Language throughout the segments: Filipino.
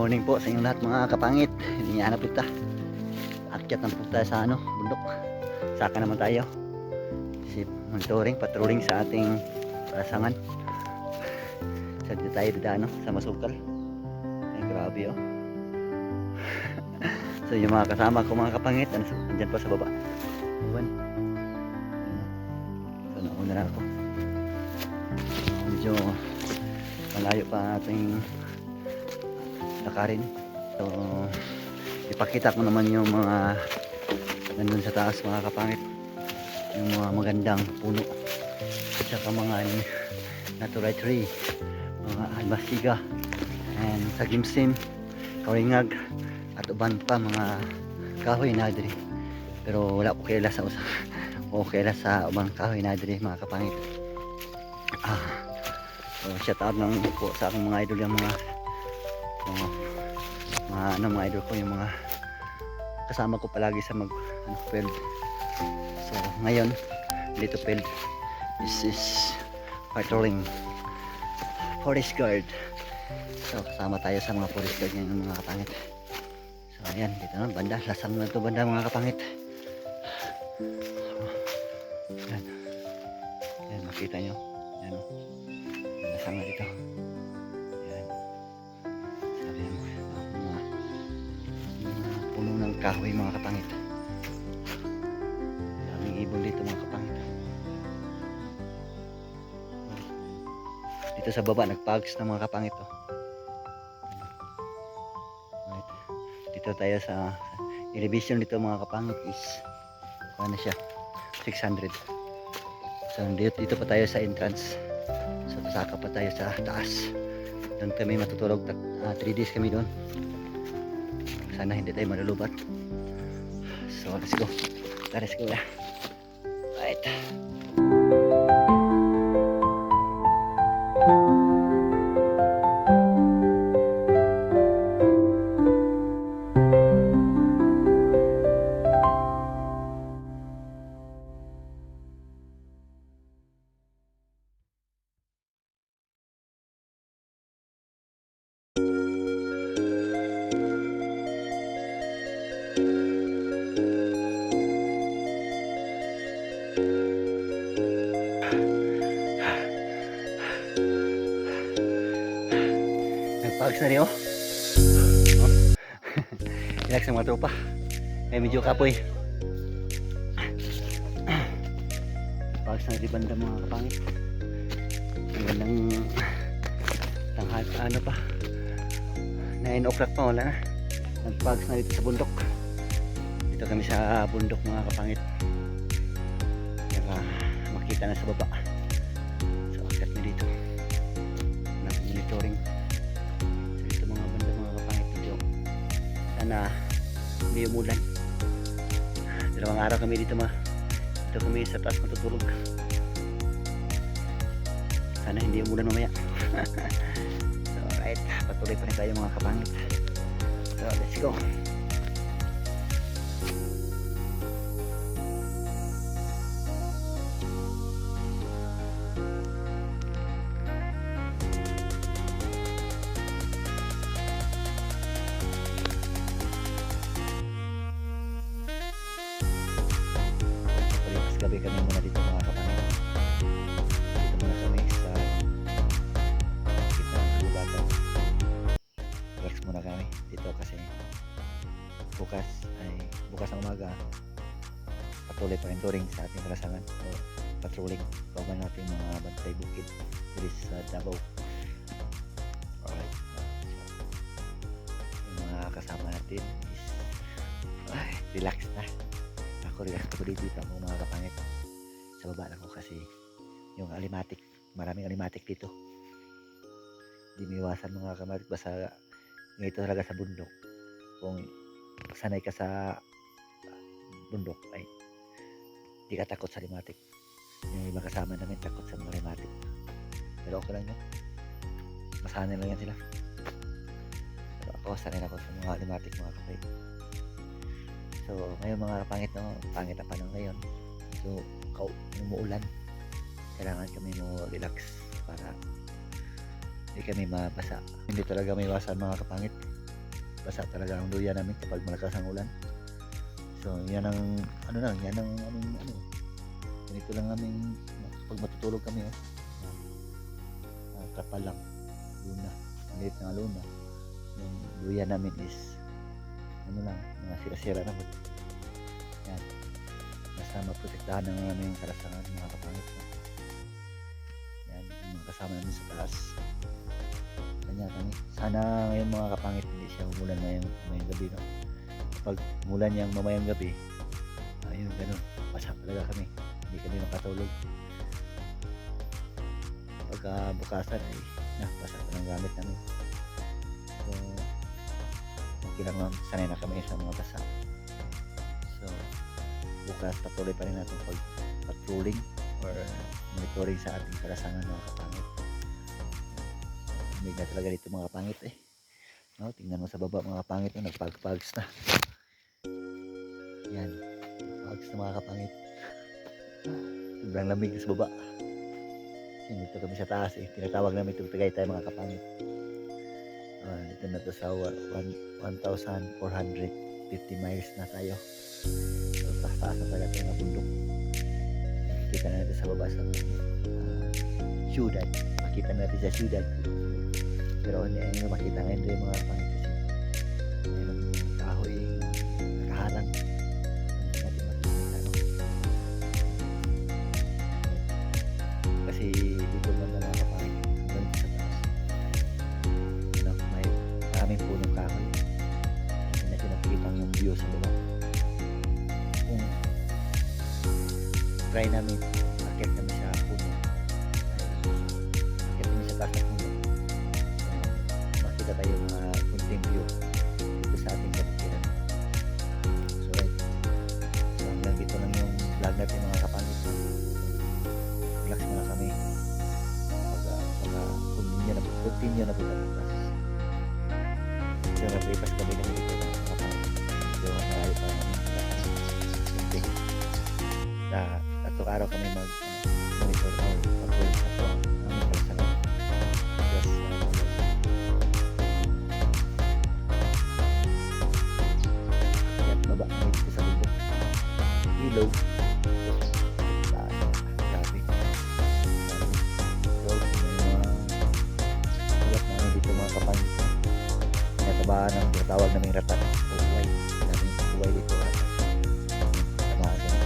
morning po sa inyong lahat mga kapangit. Inihanap po ta. Akyat na po tayo sa bundok. Saka naman tayo. Si monitoring, patrolling sa ating parasangan. Sa dito tayo dadaan sa Masukal. Ay grabe oh. So yung mga kasama ko mga kapangit, andyan po sa baba. Iwan. So nauna na ako. Medyo malayo pa ating lakarin. So ipakita ko naman yung mga nandun sa taas mga kapangit, yung mga magandang puno at saka mga natural tree, mga almasiga and sagimsim, karingag at uban pa mga kahoy na diri, pero wala ko kaila sa o kaila sa ubang kahoy na diri mga kapangit. So shout out lang po sa akong mga idol, yung mga mga idol ko, yung mga kasama ko palagi sa field. So ngayon dito field, this is patrolling forest guard. So kasama tayo sa mga forest guard ngayon mga kapangit. So ayan, dito na banda, lasang na to banda mga kapangit. Ayan, ayan makita nyo, ayan o, lasang na dito. Puno ng kahoy mga kapangit. Daming ibon dito mga kapangit. Dito sa baba nagpags ng mga kapangit oh. Right. Dito tayo sa elevation dito mga kapangit is ano siya, 600. So dito pa tayo sa entrance. So saka pa tayo sa taas. Doon kami matutulog, 3 days kami doon. Sana hindi tayo malulubat. So let's go. Let's go na. Right. Nagpags na rin oh. Relax ng mga tropa. Ay medyo kapoy. Pags na rin banda mga kapangit. Ang gandang tanghal, ano pa, 9 o'clock pa, wala na. Nagpags na dito sa bundok. Dito kami sa bundok mga kapangit. Kaya makita na sa baba. So akit na dito ng monitoring. Na hindi umulan. 2 araw kami dito dito kami sa taas matutulog. Sana hindi umulan mamaya. So alright, patuloy pa rin tayo mga kapangit. So let's go. Gabi kami muna dito mga kapangit. Dito muna kami sa kita ng kalubatan. Relax muna kami dito kasi bukas ng umaga patuloy pa rin touring sa ating parasangan. So patrolling bago natin mga bantay bukid dito sa Davao. Alright, yung mga kasama natin is relax na. Relax ko dito ako mga kapangit. Sa baba lang ako kasi yung alimatik, maraming alimatik dito. Hindi miwasan mga kapangit, basta ngayon talaga sa bundok. Kung sanay ka sa bundok ay hindi ka takot sa alimatik. Yung iba kasama namin takot sa mga alimatik, pero okay lang yun, masanay lang yan sila. Pero ako sanay ako sa mga alimatik mga kapangit. So ngayon mga kapangit, no, pangit ang panahon ngayon. So umuulan, kailangan kami mo relax para hindi kami mabasa. Hindi talaga may iwasan mga kapangit. basa talaga ang luya namin kapag malakas ang ulan. So yan ang ano lang, yan ang aming ano, ganito lang aming kapag matutulog kami kapal lang, luna, maliit na luna. Yung luya namin is ano lang, mga sira-sira na po. Yan, basta maprotektahan ng aming kalasangan mga kapangit. Yan, yung mga kasama namin sa taas. Kanya kami. Sana ngayon mga kapangit hindi siya umulan ngayong gabi, no? Kapag umulan niyang mamayang gabi, ayun, ganun, basa talaga kami, hindi kami makatulog. Pagka bukasan ay basa pa ng gamit namin. So okay lang, sanay na kami sa mga basa. So bukas patuloy pa rin natin pag patrolling or monitoring sa ating kalasangan mga kapangit. May na talaga dito mga kapangit no, tingnan mo sa baba mga kapangit, nagpag-pags na. Yan, pags na mga kapangit. Sobrang lamig sa baba. Yan, dito kami sa taas tinatawag namin itong Tagaytay mga kapangit. Dito na to sa 1,450 miles na tayo. So taas na talaga tayo na bundok. Makikita na natin sa baba sa syudad. Makita natin sa syudad. Pero hindi ang makita ngayon rin mga kapangit kasi mayroong kahoy nakaharang. Hindi natin makikita, no? Kasi dito naman mga kapangit hanggang sa taas, may maraming punong kahoy. Hindi natin nakikita yung view sa baba. Kung try namin akit kami sa puno, akit kami sa taas na puno, makita tayo mga kunting view dito sa ating kapatiran. So hanggang dito lang yung vlog natin mga kapangit. Relax muna kami continue na po tayo bukas. So naglipas kami ng dito mga kapangit. So marami pa namin tatlong araw kami mag-monitor or patrol sa ito ang aming kalasangan. Just yan, baba kami dito sa bundok. Ilog. Taas. Grabe. So, may mga ulat namin dito mga kapangit. Natabahan ng tinatawag naming ratat. Uway. Naming uway dito. Tabahan ko na.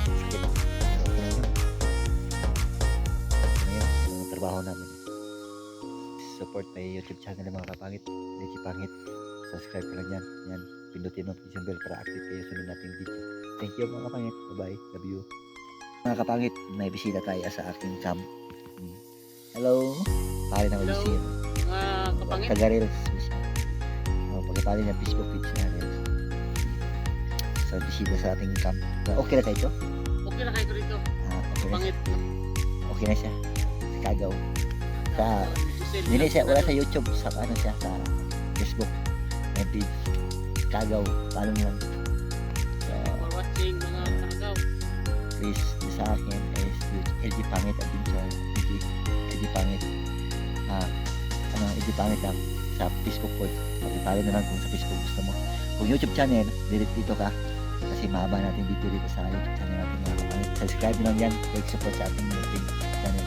Sakit. Pero okay na yun. Yung trabaho namin. Support my YouTube channel mga kapangit. Lechi Pangit. Subscribe ka lang yan. Yan. Pindutin notification bell para active kayo sa nating video. Thank you mga kapangit. Bye bye. Love you. Mga kapangit, may bisita tayo sa aking camp. Hello. Pare ng Elysium. Kapangit? Taga-Reels. Pagkapali ng Facebook page natin. So bisita sa ating camp. Okay na kayo ito? Okay na kayo rito. Okay na siya. Kapangit. Okay na siya. Sa Kagaw. Hindi siya, wala sa YouTube, sa ano siya, sa Facebook. May page. Kagaw. Follow mo lang. So, For watching mga Kagaw. please, sa akin is LG Pangit Adventure. LG Pangit. LG Pangit lang sa Facebook po. Pag-follow na lang kung sa Facebook gusto mo. Kung YouTube channel, dito ka. Kasi mahaba natin video dito sa YouTube channel natin mga kapangit. Subscribe lang yan. Like support sa ating YouTube channel.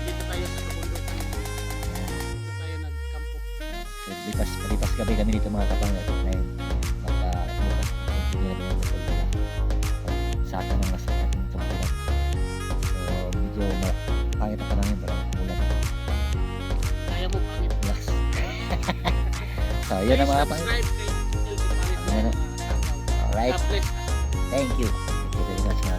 Dito tayo sa kabundok. Dito tayo nagkampo. Palipas kami dito mga kapangit. Ngayon, bukas, hindi na yung pagkala. Saka ng nasa ating tumulan. So, medyo pangit na panangin pero umulan. Kaya mo pangit. Relax. So, yun na mga kapangit. Subscribe kay LG Pangit. Alright. God bless. Thank you. Thank you very much mga